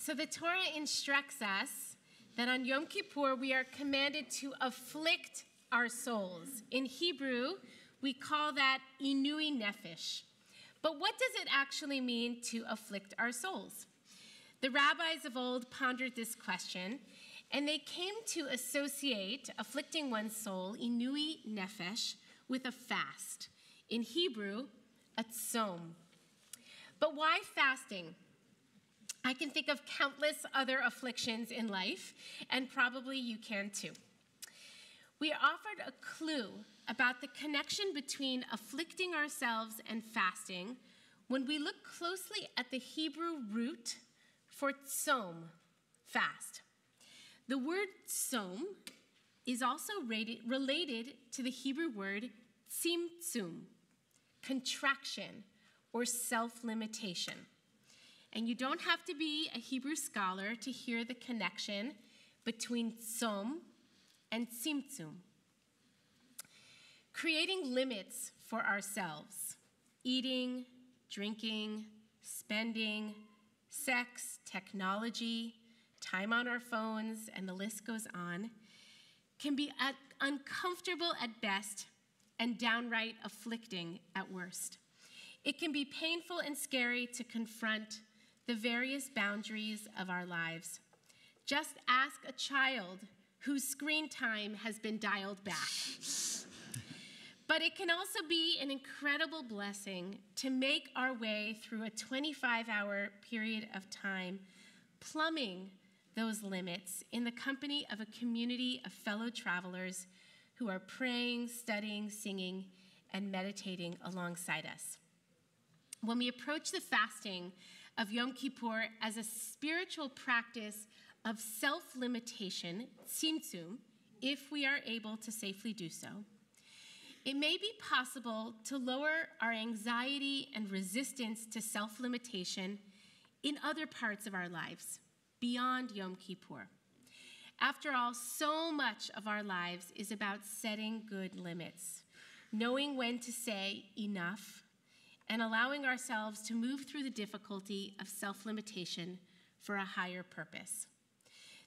So the Torah instructs us that on Yom Kippur we are commanded to afflict our souls. In Hebrew, we call that inui nefesh. But what does it actually mean to afflict our souls? The rabbis of old pondered this question, and they came to associate afflicting one's soul, inui nefesh, with a fast. In Hebrew, a tzom. But why fasting? I can think of countless other afflictions in life, and probably you can too. We are offered a clue about the connection between afflicting ourselves and fasting when we look closely at the Hebrew root for tzom, fast. The word tzom is also related to the Hebrew word tzimtzum, contraction or self-limitation. And you don't have to be a Hebrew scholar to hear the connection between tzom and tzimtzum. Creating limits for ourselves, eating, drinking, spending, sex, technology, time on our phones, and the list goes on, can be uncomfortable at best and downright afflicting at worst. It can be painful and scary to confront the various boundaries of our lives. Just ask a child whose screen time has been dialed back. But it can also be an incredible blessing to make our way through a 25-hour period of time, plumbing those limits in the company of a community of fellow travelers who are praying, studying, singing, and meditating alongside us. When we approach the fasting of Yom Kippur as a spiritual practice of self-limitation, tzimtzum, if we are able to safely do so, it may be possible to lower our anxiety and resistance to self-limitation in other parts of our lives, beyond Yom Kippur. After all, so much of our lives is about setting good limits, knowing when to say enough, and allowing ourselves to move through the difficulty of self-limitation for a higher purpose.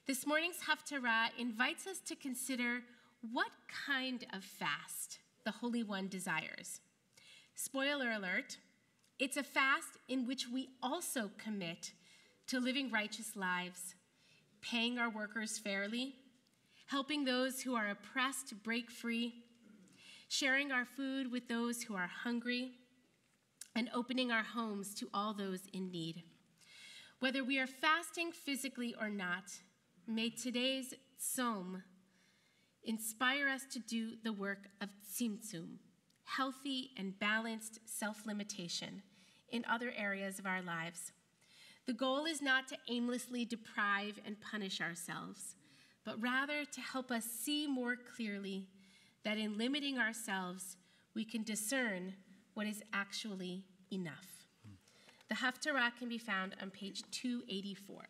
This morning's Haftorah invites us to consider what kind of fast the Holy One desires. Spoiler alert, it's a fast in which we also commit to living righteous lives, paying our workers fairly, helping those who are oppressed to break free, sharing our food with those who are hungry, and opening our homes to all those in need. Whether we are fasting physically or not, may today's tzom inspire us to do the work of tzimtzum, healthy and balanced self-limitation in other areas of our lives. The goal is not to aimlessly deprive and punish ourselves, but rather to help us see more clearly that in limiting ourselves, we can discern what is actually enough. The Haftorah can be found on page 284.